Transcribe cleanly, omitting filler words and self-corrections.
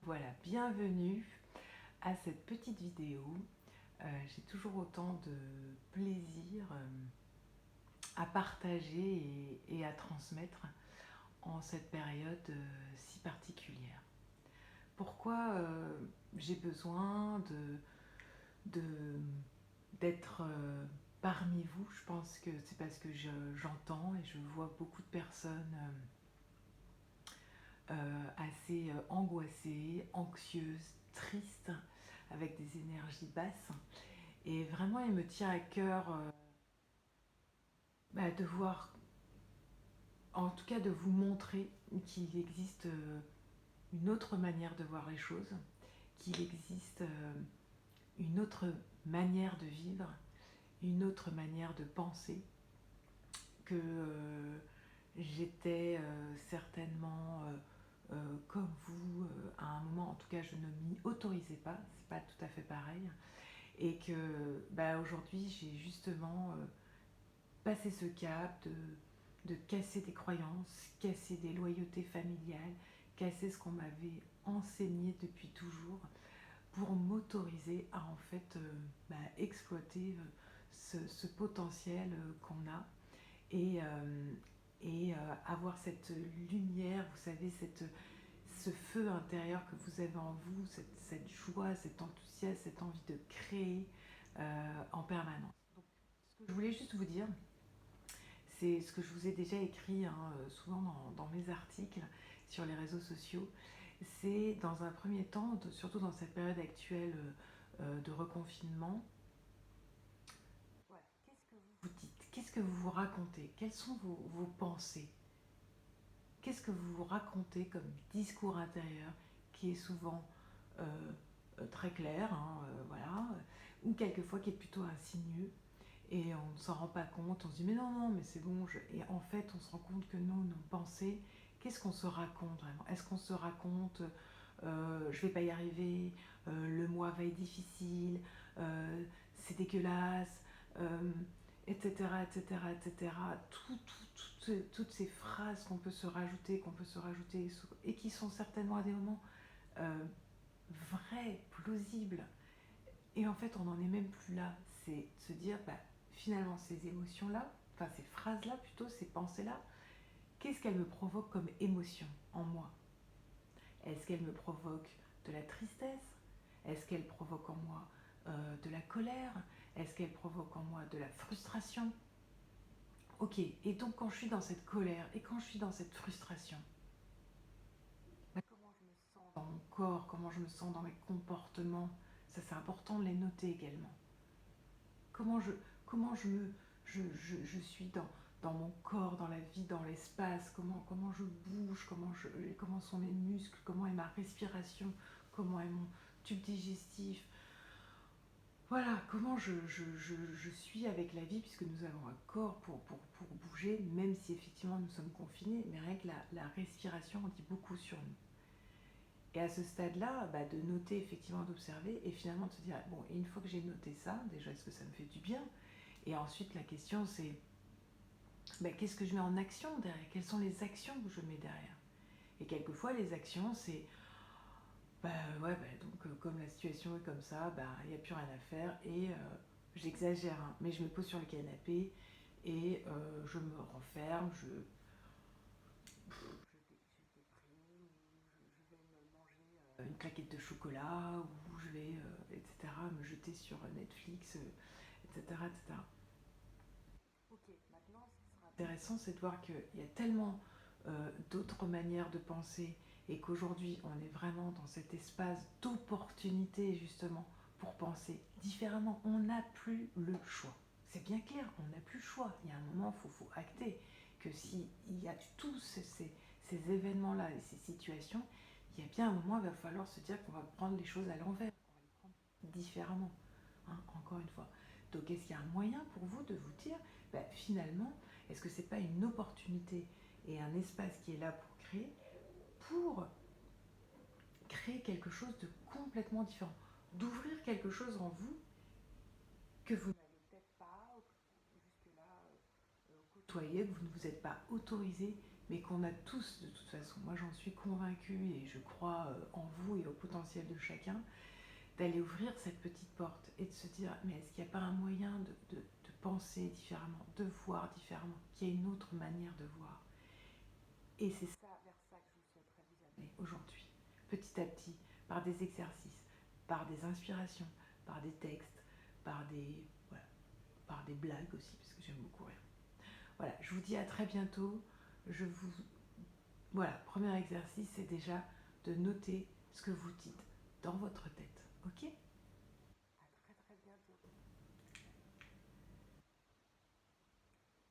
Voilà, bienvenue à cette petite vidéo. J'ai toujours autant de plaisir à partager et à transmettre en cette période si particulière. Pourquoi j'ai besoin de- d'être parmi vous? Je pense que c'est parce que j'entends et je vois beaucoup de personnes assez angoissées, anxieuses, tristes, avec des énergies basses. Et vraiment, il me tient à cœur de voir, en tout cas de vous montrer qu'il existe une autre manière de voir les choses, qu'il existe une autre manière de vivre, une autre manière de penser, que j'étais certainement comme vous à un moment, en tout cas je ne m'y autorisais pas, c'est pas tout à fait pareil, et que aujourd'hui j'ai justement passer ce cap de casser des croyances, casser des loyautés familiales, casser ce qu'on m'avait enseigné depuis toujours pour m'autoriser à en fait exploiter ce potentiel qu'on a et, avoir cette lumière, vous savez, ce feu intérieur que vous avez en vous, cette joie, cet enthousiasme, cette envie de créer en permanence. Donc, ce que je voulais juste vous dire, c'est ce que je vous ai déjà écrit souvent dans mes articles sur les réseaux sociaux. C'est dans un premier temps, surtout dans cette période actuelle de reconfinement, ouais, qu'est-ce que vous vous dites? Qu'est-ce que vous vous racontez? Quelles sont vos pensées? Qu'est-ce que vous vous racontez comme discours intérieur qui est souvent euh, très clair, voilà, ou quelquefois qui est plutôt insinueux? Et on ne s'en rend pas compte, on se dit mais non, non, mais c'est bon. Et en fait, on se rend compte que nous, nos pensées, qu'est-ce qu'on se raconte vraiment? Est-ce qu'on se raconte je vais pas y arriver, le mois va être difficile, c'est dégueulasse, euh, etc., etc., etc. Toutes ces phrases qu'on peut se rajouter, et qui sont certainement à des moments euh, vrais, plausibles, et en fait, on n'en est même plus là. C'est de se dire, finalement, ces émotions-là, enfin ces phrases-là plutôt, ces pensées-là, qu'est-ce qu'elles me provoquent comme émotion en moi? Est-ce qu'elles me provoquent de la tristesse? Est-ce qu'elles provoquent en moi de la colère? Est-ce qu'elles provoquent en moi de la frustration? Ok, et donc quand je suis dans cette colère et quand je suis dans cette frustration, comment je me sens dans mon corps, comment je me sens dans mes comportements? Ça, c'est important de les noter également. Comment je suis dans mon corps, dans la vie, dans l'espace, comment je bouge, comment sont mes muscles, comment est ma respiration, comment est mon tube digestif. Voilà, comment je suis avec la vie, puisque nous avons un corps pour bouger, même si effectivement nous sommes confinés, mais rien que la respiration en dit beaucoup sur nous. Et à ce stade-là, de noter, effectivement, d'observer, et finalement de se dire, bon, et une fois que j'ai noté ça, déjà, est-ce que ça me fait du bien? Et ensuite, la question, c'est qu'est-ce que je mets en action derrière? Quelles sont les actions que je mets derrière? Et quelquefois, les actions, c'est ouais, donc comme la situation est comme ça, il n'y a plus rien à faire. Et j'exagère, hein, mais je me pose sur le canapé et je me renferme, je déprime, je vais me manger une claquette de chocolat, ou je vais, etc., me jeter sur Netflix, etc., etc. Ok, maintenant, ce qui sera intéressant, c'est de voir qu'il y a tellement d'autres manières de penser et qu'aujourd'hui, on est vraiment dans cet espace d'opportunité, justement, pour penser différemment. On n'a plus le choix. C'est bien clair, on n'a plus le choix. Il y a un moment, faut acter que s'il y a tous ces événements-là et ces situations, il y a bien un moment, il va falloir se dire qu'on va prendre les choses à l'envers, qu'on va les prendre différemment, hein, encore une fois. Donc est-ce qu'il y a un moyen pour vous de vous dire, finalement, est-ce que c'est pas une opportunité et un espace qui est là pour créer quelque chose de complètement différent, d'ouvrir quelque chose en vous que vous n'avez peut-être pas, ou que jusque-là côtoyé, que vous ne vous êtes pas autorisé, mais qu'on a tous de toute façon. Moi, j'en suis convaincue et je crois en vous et au potentiel de chacun, d'aller ouvrir cette petite porte et de se dire, mais est-ce qu'il n'y a pas un moyen de penser différemment, de voir différemment, qu'il y a une autre manière de voir. Et c'est ça, vers ça que je souhaiterais vous amener aujourd'hui, petit à petit, par des exercices, par des inspirations, par des textes, par des, voilà, par des blagues aussi, parce que j'aime beaucoup rire. Voilà, je vous dis à très bientôt. Voilà, premier exercice, c'est déjà de noter ce que vous dites dans votre tête. Ok ?